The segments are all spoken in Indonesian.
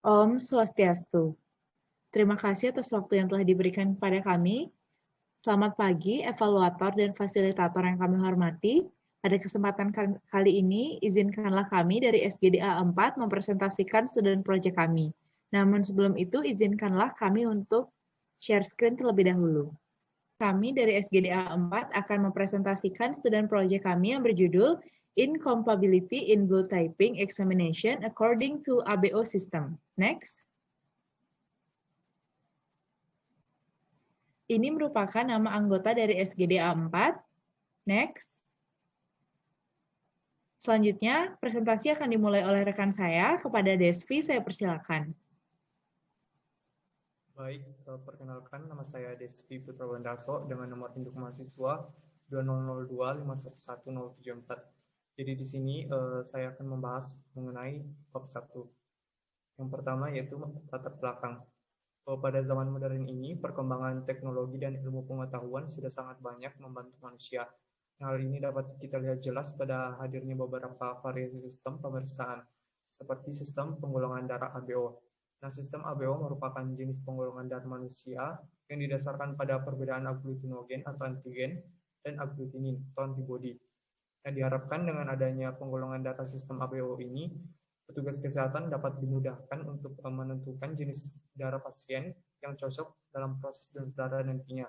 Om Swastiastu. Terima kasih atas waktu yang telah diberikan kepada kami. Selamat pagi, evaluator dan fasilitator yang kami hormati. Pada kesempatan kali ini, izinkanlah kami dari SGDA 4 mempresentasikan student project kami. Namun sebelum itu, izinkanlah kami untuk share screen terlebih dahulu. Kami dari SGDA 4 akan mempresentasikan student project kami yang berjudul Incompatibility in Blue Typing Examination According to ABO System. Next. Ini merupakan nama anggota dari SGDA 4. Next. Selanjutnya, presentasi akan dimulai oleh rekan saya. Kepada Desvi, saya persilakan. Baik, perkenalkan nama saya Desvi Putra Wandaso dengan nomor induk mahasiswa 2002511074. Jadi di sini saya akan membahas mengenai bab 1. Yang pertama yaitu latar belakang. Pada zaman modern ini, perkembangan teknologi dan ilmu pengetahuan sudah sangat banyak membantu manusia. Hal ini dapat kita lihat jelas pada hadirnya beberapa variasi sistem pemeriksaan, seperti sistem penggolongan darah ABO. Nah, sistem ABO merupakan jenis penggolongan darah manusia yang didasarkan pada perbedaan agglutinogen atau antigen dan agglutinin atau antibodi. Nah, diharapkan dengan adanya penggolongan data sistem ABO ini, petugas kesehatan dapat dimudahkan untuk menentukan jenis darah pasien yang cocok dalam proses donor darah nantinya.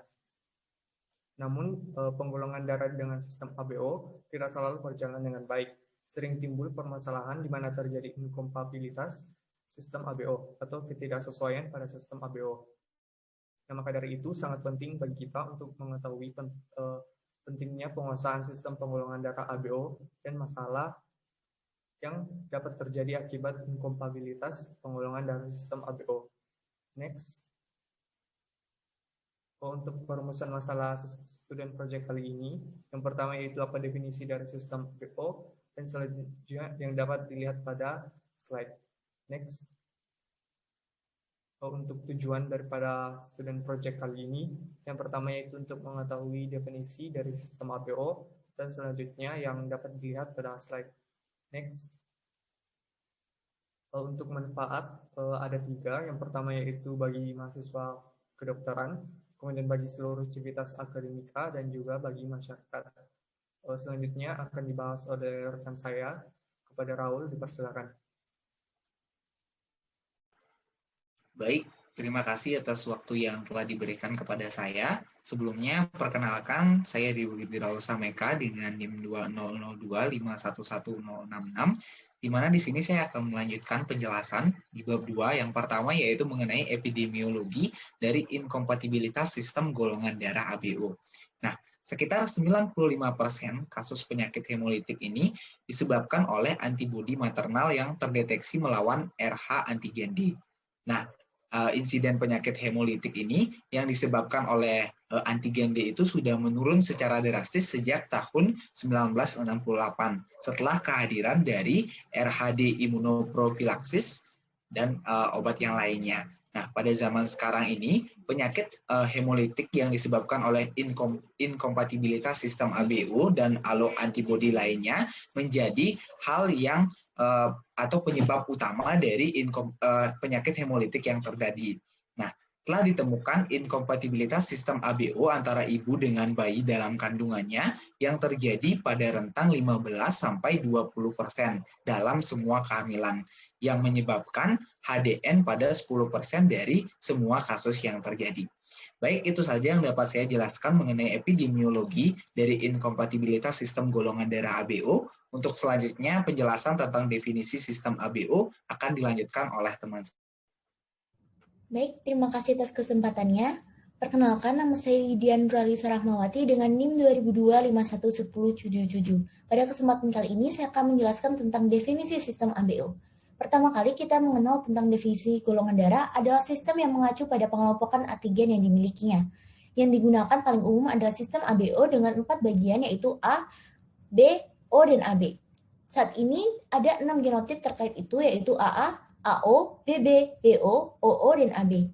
Namun, penggolongan darah dengan sistem ABO tidak selalu berjalan dengan baik. Sering timbul permasalahan di mana terjadi inkompatibilitas sistem ABO atau ketidaksesuaian pada sistem ABO. Nah, maka dari itu sangat penting bagi kita untuk mengetahui pentingnya penguasaan sistem penggolongan darah ABO dan masalah yang dapat terjadi akibat inkompatibilitas penggolongan darah sistem ABO. Next. Untuk perumusan masalah student project kali ini, yang pertama yaitu apa definisi dari sistem ABO, dan selanjutnya yang dapat dilihat pada slide. Next. Untuk tujuan daripada student project kali ini, yang pertama yaitu untuk mengetahui definisi dari sistem ABO, dan selanjutnya yang dapat dilihat pada slide. Next. Untuk manfaat ada 3. Yang pertama yaitu bagi mahasiswa kedokteran, kemudian bagi seluruh civitas akademika, dan juga bagi masyarakat. Selanjutnya akan dibahas oleh rekan saya. Kepada Raul, dipersilakan. Baik, terima kasih atas waktu yang telah diberikan kepada saya. Sebelumnya, perkenalkan, saya Diwidi Raul Sameka dengan NIM 2002511066, di mana di sini saya akan melanjutkan penjelasan di bab 2 yang pertama yaitu mengenai epidemiologi dari inkompatibilitas sistem golongan darah ABO. Nah, sekitar 95% kasus penyakit hemolitik ini disebabkan oleh antibodi maternal yang terdeteksi melawan RH antigen D. Nah, insiden penyakit hemolitik ini yang disebabkan oleh antigen D itu sudah menurun secara drastis sejak tahun 1968 setelah kehadiran dari RHD imunoprofilaksis dan obat yang lainnya. Nah, pada zaman sekarang ini penyakit hemolitik yang disebabkan oleh inkompatibilitas sistem ABO dan alloantibody lainnya menjadi hal yang atau penyebab utama dari penyakit hemolitik yang terjadi. Nah, telah ditemukan inkompatibilitas sistem ABO antara ibu dengan bayi dalam kandungannya yang terjadi pada rentang 15-20% dalam semua kehamilan, yang menyebabkan HDN pada 10% dari semua kasus yang terjadi. Baik, itu saja yang dapat saya jelaskan mengenai epidemiologi dari inkompatibilitas sistem golongan darah ABO. Untuk selanjutnya, penjelasan tentang definisi sistem ABO akan dilanjutkan oleh teman saya. Baik, terima kasih atas kesempatannya. Perkenalkan, nama saya Diandra Lisa Rahmawati dengan NIM 2002511077. Pada kesempatan kali ini, saya akan menjelaskan tentang definisi sistem ABO. Pertama kali kita mengenal tentang definisi golongan darah adalah sistem yang mengacu pada pengelompokan antigen yang dimilikinya. Yang digunakan paling umum adalah sistem ABO dengan 4 bagian yaitu A, B, O, dan AB. Saat ini ada 6 genotip terkait itu yaitu AA, AO, BB, BO, OO, dan AB.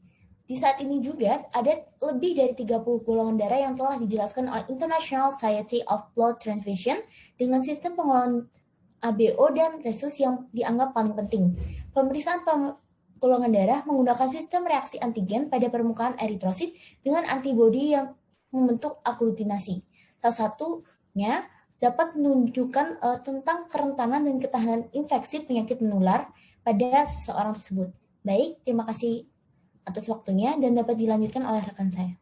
Di saat ini juga ada lebih dari 30 golongan darah yang telah dijelaskan oleh International Society of Blood Transfusion dengan sistem pengolahan ABO dan resus yang dianggap paling penting. Pemeriksaan golongan darah menggunakan sistem reaksi antigen pada permukaan eritrosit dengan antibodi yang membentuk aglutinasi. Salah satunya dapat menunjukkan tentang kerentanan dan ketahanan infeksi penyakit menular pada seseorang tersebut. Baik, terima kasih atas waktunya dan dapat dilanjutkan oleh rekan saya.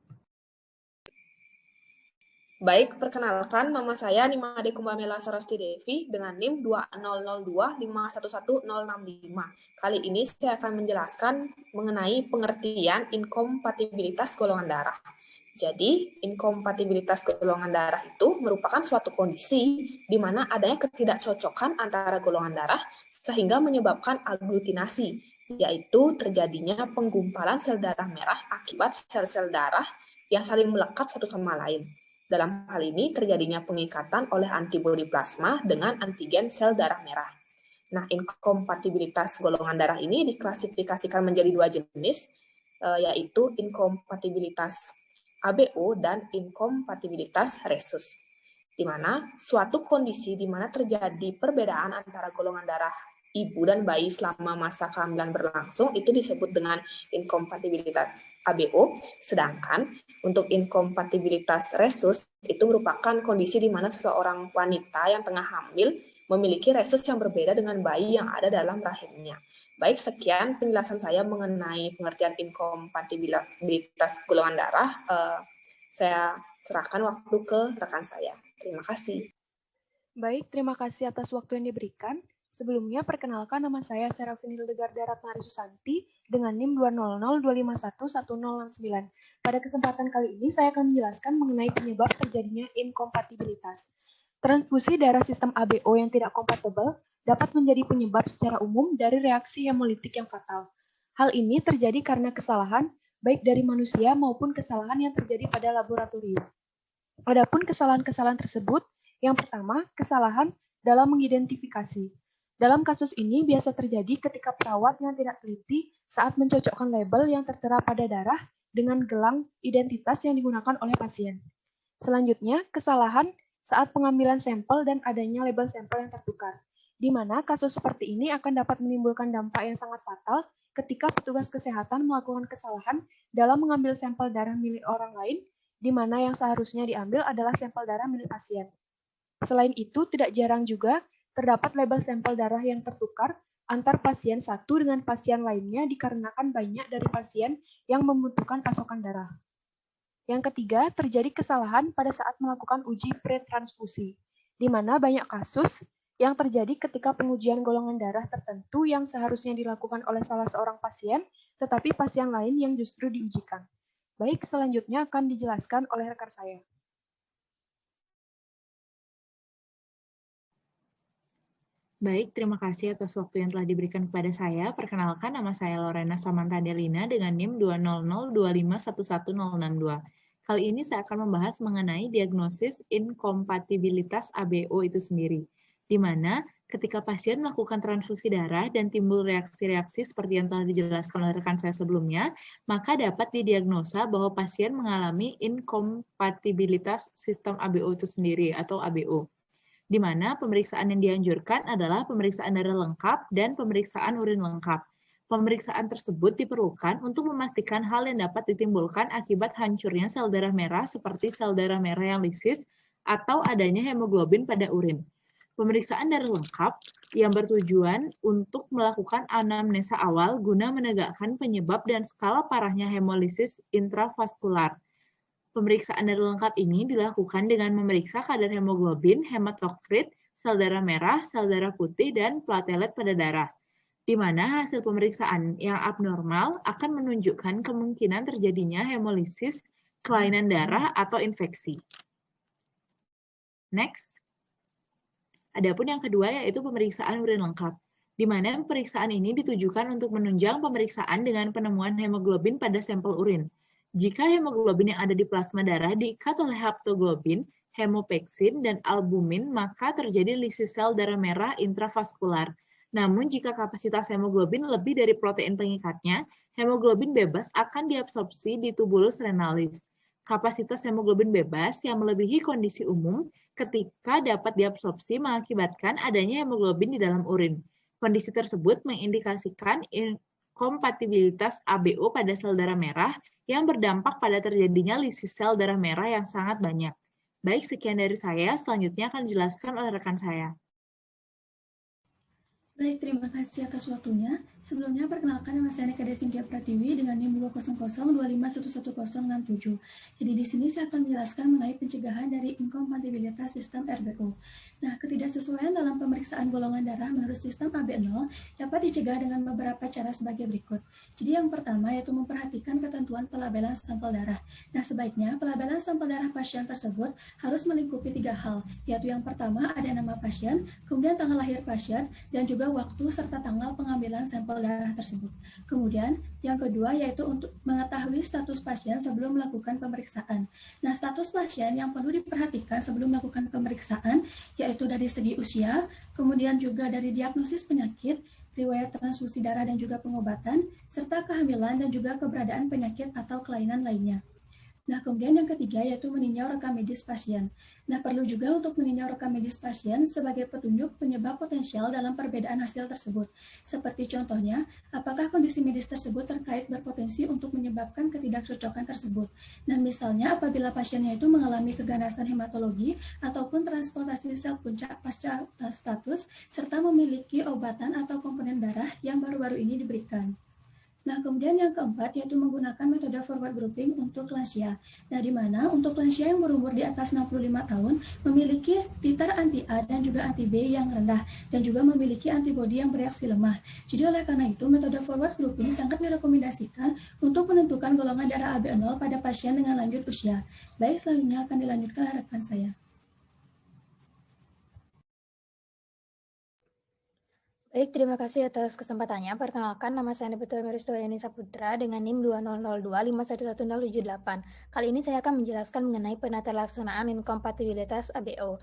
Baik, perkenalkan nama saya Nimade Kumbamela Sarasti Devi dengan NIM 20025111065. Kali ini saya akan menjelaskan mengenai pengertian inkompatibilitas golongan darah. Jadi, inkompatibilitas golongan darah itu merupakan suatu kondisi di mana adanya ketidakcocokan antara golongan darah sehingga menyebabkan aglutinasi, yaitu terjadinya penggumpalan sel darah merah akibat sel-sel darah yang saling melekat satu sama lain. Dalam hal ini terjadinya pengikatan oleh antibodi plasma dengan antigen sel darah merah. Nah, inkompatibilitas golongan darah ini diklasifikasikan menjadi dua jenis, yaitu inkompatibilitas ABO dan inkompatibilitas rhesus, di mana suatu kondisi di mana terjadi perbedaan antara golongan darah ibu dan bayi selama masa kehamilan berlangsung itu disebut dengan inkompatibilitas ABO, sedangkan untuk inkompatibilitas rhesus itu merupakan kondisi di mana seseorang wanita yang tengah hamil memiliki rhesus yang berbeda dengan bayi yang ada dalam rahimnya. Baik, sekian penjelasan saya mengenai pengertian inkompatibilitas golongan darah. Saya serahkan waktu ke rekan saya. Terima kasih. Baik, terima kasih atas waktu yang diberikan. Sebelumnya, perkenalkan nama saya Serafini Hildegarda Ratnari Susanti dengan NIM 20025111069. Pada kesempatan kali ini, saya akan menjelaskan mengenai penyebab terjadinya inkompatibilitas. Transfusi darah sistem ABO yang tidak kompatibel dapat menjadi penyebab secara umum dari reaksi hemolitik yang fatal. Hal ini terjadi karena kesalahan baik dari manusia maupun kesalahan yang terjadi pada laboratorium. Adapun kesalahan-kesalahan tersebut, yang pertama, kesalahan dalam mengidentifikasi. Dalam kasus ini biasa terjadi ketika perawat yang tidak teliti saat mencocokkan label yang tertera pada darah dengan gelang identitas yang digunakan oleh pasien. Selanjutnya, kesalahan saat pengambilan sampel dan adanya label sampel yang tertukar, di mana kasus seperti ini akan dapat menimbulkan dampak yang sangat fatal ketika petugas kesehatan melakukan kesalahan dalam mengambil sampel darah milik orang lain, di mana yang seharusnya diambil adalah sampel darah milik pasien. Selain itu, tidak jarang juga terdapat label sampel darah yang tertukar antar pasien satu dengan pasien lainnya dikarenakan banyak dari pasien yang membutuhkan pasokan darah. Yang ketiga, terjadi kesalahan pada saat melakukan uji pretransfusi, di mana banyak kasus yang terjadi ketika pengujian golongan darah tertentu yang seharusnya dilakukan oleh salah seorang pasien, tetapi pasien lain yang justru diujikan. Baik, selanjutnya akan dijelaskan oleh rekan saya. Baik, terima kasih atas waktu yang telah diberikan kepada saya. Perkenalkan, nama saya Lorena Samantha Delina dengan NIM 20025111062. Kali ini saya akan membahas mengenai diagnosis inkompatibilitas ABO itu sendiri, di mana ketika pasien melakukan transfusi darah dan timbul reaksi-reaksi seperti yang telah dijelaskan oleh rekan saya sebelumnya, maka dapat didiagnosa bahwa pasien mengalami inkompatibilitas sistem ABO itu sendiri atau ABO. Di mana pemeriksaan yang dianjurkan adalah pemeriksaan darah lengkap dan pemeriksaan urin lengkap. Pemeriksaan tersebut diperlukan untuk memastikan hal yang dapat ditimbulkan akibat hancurnya sel darah merah seperti sel darah merah yang lisis atau adanya hemoglobin pada urin. Pemeriksaan darah lengkap yang bertujuan untuk melakukan anamnesa awal guna menegakkan penyebab dan skala parahnya hemolisis intravaskular. Pemeriksaan darah lengkap ini dilakukan dengan memeriksa kadar hemoglobin, hematokrit, sel darah merah, sel darah putih, dan platelet pada darah, di mana hasil pemeriksaan yang abnormal akan menunjukkan kemungkinan terjadinya hemolisis, kelainan darah, atau infeksi. Next. Adapun yang kedua yaitu pemeriksaan urin lengkap, di mana pemeriksaan ini ditujukan untuk menunjang pemeriksaan dengan penemuan hemoglobin pada sampel urin. Jika hemoglobin yang ada di plasma darah diikat oleh haptoglobin, hemopeksin, dan albumin, maka terjadi lisis sel darah merah intravaskular. Namun, jika kapasitas hemoglobin lebih dari protein pengikatnya, hemoglobin bebas akan diabsorpsi di tubulus renalis. Kapasitas hemoglobin bebas yang melebihi kondisi umum ketika dapat diabsorpsi mengakibatkan adanya hemoglobin di dalam urin. Kondisi tersebut mengindikasikan inkompatibilitas ABO pada sel darah merah yang berdampak pada terjadinya lisis sel darah merah yang sangat banyak. Baik, sekian dari saya. Selanjutnya akan dijelaskan oleh rekan saya. Baik, terima kasih atas waktunya. Sebelumnya, perkenalkan nama saya Nika Desingkia Pratiwi dengan NIM 20025111067. Jadi di sini saya akan menjelaskan mengenai pencegahan dari inkompatibilitas sistem RBO. Nah, ketidaksesuaian dalam pemeriksaan golongan darah menurut sistem AB0 dapat dicegah dengan beberapa cara sebagai berikut. Jadi yang pertama yaitu memperhatikan ketentuan pelabelan sampel darah. Nah, sebaiknya pelabelan sampel darah pasien tersebut harus melingkupi 3 hal, yaitu yang pertama ada nama pasien, kemudian tanggal lahir pasien, dan juga waktu serta tanggal pengambilan sampel darah tersebut. Kemudian, yang kedua yaitu untuk mengetahui status pasien sebelum melakukan pemeriksaan. Nah, status pasien yang perlu diperhatikan sebelum melakukan pemeriksaan yaitu dari segi usia, kemudian juga dari diagnosis penyakit, riwayat transfusi darah dan juga pengobatan, serta kehamilan dan juga keberadaan penyakit atau kelainan lainnya. Nah, kemudian yang ketiga yaitu meninjau rekam medis pasien. Nah, perlu juga untuk meninjau rekam medis pasien sebagai petunjuk penyebab potensial dalam perbedaan hasil tersebut. Seperti contohnya, apakah kondisi medis tersebut terkait berpotensi untuk menyebabkan ketidakcocokan tersebut. Nah, misalnya apabila pasiennya itu mengalami keganasan hematologi ataupun transportasi sel puncak pasca status, serta memiliki obatan atau komponen darah yang baru-baru ini diberikan. Nah, kemudian yang keempat yaitu menggunakan metode forward grouping untuk lansia. Nah, di mana untuk lansia yang berumur di atas 65 tahun memiliki titer anti-A dan juga anti-B yang rendah dan juga memiliki antibodi yang bereaksi lemah. Jadi oleh karena itu, metode forward grouping sangat direkomendasikan untuk menentukan golongan darah AB0 pada pasien dengan lanjut usia. Baik, selanjutnya akan dilanjutkan oleh rekan saya. Baik, terima kasih atas kesempatannya. Perkenalkan, nama saya Betul Meristoyani Saputra dengan NIM 2002511078. Kali ini saya akan menjelaskan mengenai penata laksanaan inkompatibilitas ABO.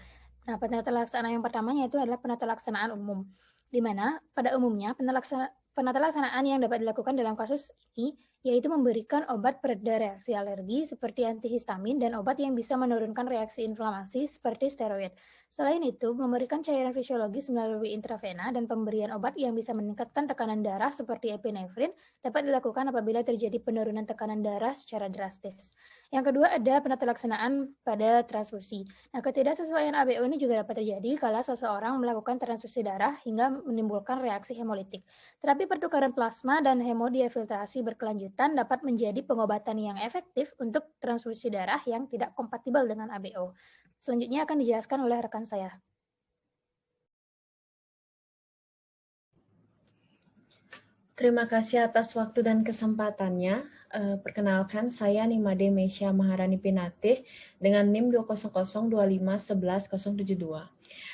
Nah, penata laksanaan yang pertama yaitu adalah penata laksanaan umum, di mana pada umumnya penata laksanaan yang dapat dilakukan dalam kasus ini yaitu memberikan obat pereda reaksi alergi seperti antihistamin dan obat yang bisa menurunkan reaksi inflamasi seperti steroid. Selain itu, memberikan cairan fisiologis melalui intravena dan pemberian obat yang bisa meningkatkan tekanan darah seperti epinefrin dapat dilakukan apabila terjadi penurunan tekanan darah secara drastis. Yang kedua ada penata laksanaan pada transfusi. Nah, ketidaksesuaian ABO ini juga dapat terjadi kalau seseorang melakukan transfusi darah hingga menimbulkan reaksi hemolitik. Terapi pertukaran plasma dan hemodiafiltrasi berkelanjutan dapat menjadi pengobatan yang efektif untuk transfusi darah yang tidak kompatibel dengan ABO. Selanjutnya akan dijelaskan oleh rekan saya. Terima kasih atas waktu dan kesempatannya. Perkenalkan, saya Nimade Mesya Maharani Pinatih dengan NIM 20025111072.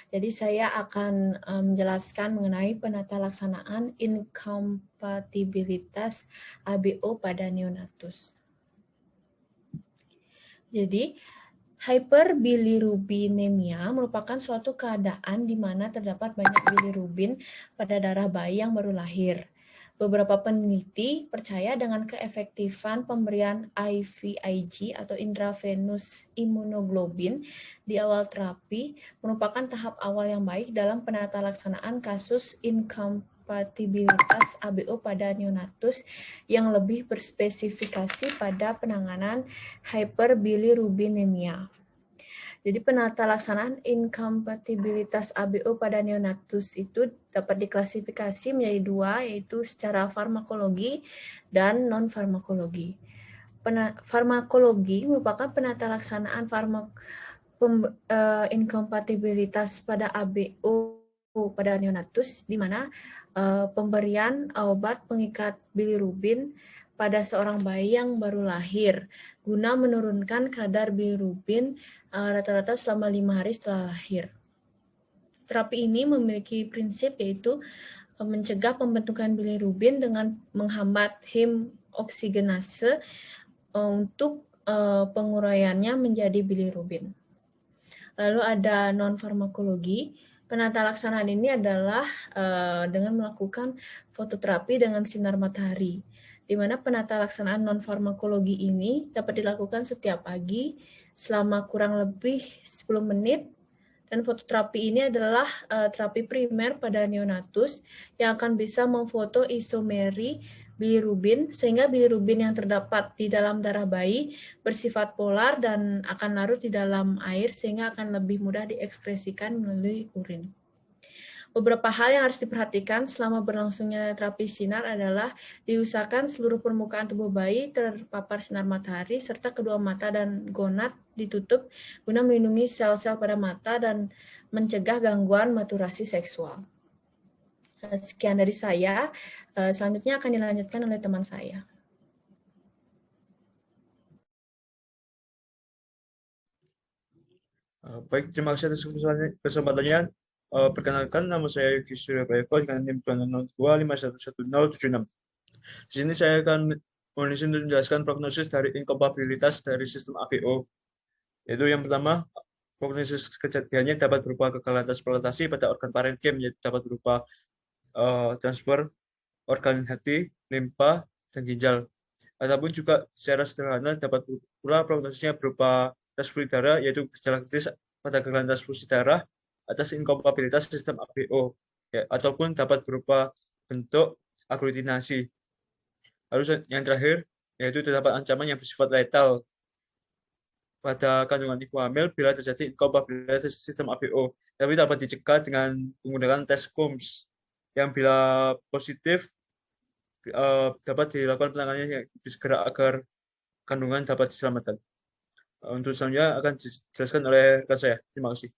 Jadi saya akan menjelaskan mengenai penata laksanaan inkompatibilitas ABO pada neonatus. Jadi, hyperbilirubinemia merupakan suatu keadaan di mana terdapat banyak bilirubin pada darah bayi yang baru lahir. Beberapa peneliti percaya dengan keefektifan pemberian IVIG atau intravenous immunoglobulin di awal terapi merupakan tahap awal yang baik dalam penata laksanaan kasus inkompatibilitas ABO pada neonatus yang lebih berspesifikasi pada penanganan hyperbilirubinemia. Jadi penata laksanaan inkompatibilitas ABO pada neonatus itu dapat diklasifikasi menjadi dua, yaitu secara farmakologi dan non-farmakologi. Farmakologi merupakan penata laksanaan inkompatibilitas pada ABO pada neonatus, di mana pemberian obat pengikat bilirubin pada seorang bayi yang baru lahir guna menurunkan kadar bilirubin rata-rata selama 5 hari setelah lahir. Terapi ini memiliki prinsip yaitu mencegah pembentukan bilirubin dengan menghambat heme oksigenase untuk penguraiannya menjadi bilirubin. Lalu ada non-farmakologi. Penata laksanaan ini adalah dengan melakukan fototerapi dengan sinar matahari, di mana penata laksanaan non-farmakologi ini dapat dilakukan setiap pagi selama kurang lebih 10 menit, dan fototerapi ini adalah terapi primer pada neonatus yang akan bisa memfoto isomeri bilirubin, sehingga bilirubin yang terdapat di dalam darah bayi bersifat polar dan akan larut di dalam air sehingga akan lebih mudah diekspresikan melalui urin. Beberapa hal yang harus diperhatikan selama berlangsungnya terapi sinar adalah diusahakan seluruh permukaan tubuh bayi terpapar sinar matahari serta kedua mata dan gonad ditutup guna melindungi sel-sel pada mata dan mencegah gangguan maturasi seksual. Sekian dari saya. Selanjutnya akan dilanjutkan oleh teman saya. Baik, terima kasih atas kesempatannya. Perkenalkan, nama saya Yogi Surya Bayeko dengan NIM 202511076. Di sini saya akan menjelaskan prognosis dari inkompatibilitas dari sistem ABO. Yaitu yang pertama, prognosis kejadiannya dapat berupa kegagalan transplantasi pada organ parenkim, yaitu dapat berupa transfer organ hati, limpa, dan ginjal. Ataupun juga secara sederhana dapat pula prognosisnya berupa transfusi darah, yaitu gejala kritis pada kegagalan transfusi darah atas inkompatibilitas sistem ABO, ya, ataupun dapat berupa bentuk aglutinasi. Lalu yang terakhir, yaitu terdapat ancaman yang bersifat letal pada kandungan ibu hamil bila terjadi inkompatibilitas sistem ABO, tapi dapat dicegah dengan menggunakan tes Coombs yang bila positif dapat dilakukan penanganannya segera agar kandungan dapat diselamatkan. Untuk selanjutnya akan dijelaskan oleh rekan saya. Terima kasih.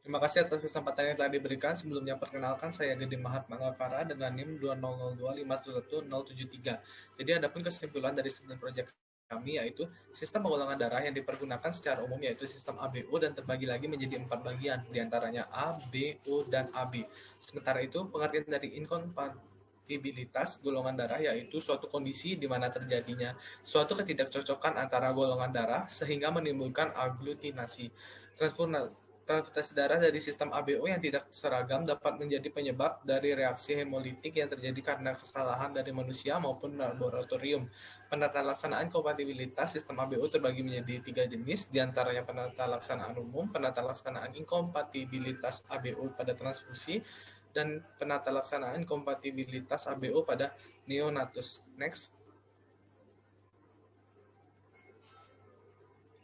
Terima kasih atas kesempatan yang telah diberikan. Sebelumnya perkenalkan, saya Didi Mahatma Ngavara dengan NIM 20025111073. Jadi adapun kesimpulan dari student project kami yaitu sistem penggolongan darah yang dipergunakan secara umum yaitu sistem ABO dan terbagi lagi menjadi 4 bagian, diantaranya A, B, O, dan AB. Sementara itu pengertian dari inkompatibilitas golongan darah yaitu suatu kondisi di mana terjadinya suatu ketidakcocokan antara golongan darah sehingga menimbulkan aglutinasi. Transplantasi darah dari sistem ABO yang tidak seragam dapat menjadi penyebab dari reaksi hemolitik yang terjadi karena kesalahan dari manusia maupun laboratorium. Penata laksanaan kompatibilitas sistem ABO terbagi menjadi 3 jenis, diantaranya penata laksanaan umum, penata laksanaan inkompatibilitas ABO pada transfusi, dan penata laksanaan kompatibilitas ABO pada neonatus. Next.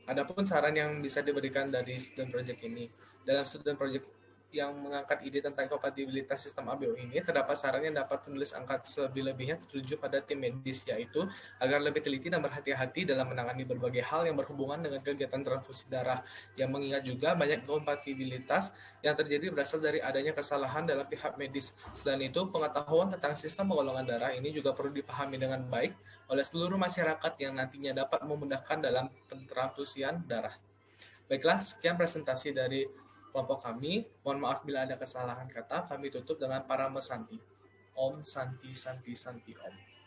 Adapun saran yang bisa diberikan dari student project ini. Dalam student project yang mengangkat ide tentang kompatibilitas sistem ABO ini, terdapat saran yang dapat penulis angkat selebih-lebihnya tertuju pada tim medis, yaitu agar lebih teliti dan berhati-hati dalam menangani berbagai hal yang berhubungan dengan kegiatan transfusi darah, yang mengingat juga banyak kompatibilitas yang terjadi berasal dari adanya kesalahan dalam pihak medis. Selain itu, pengetahuan tentang sistem penggolongan darah ini juga perlu dipahami dengan baik oleh seluruh masyarakat yang nantinya dapat memudahkan dalam pentransfusian darah. Baiklah, sekian presentasi dari kelompok kami. Mohon maaf bila ada kesalahan kata. Kami tutup dengan Parama Santi. Om Santi Santi Santi Om.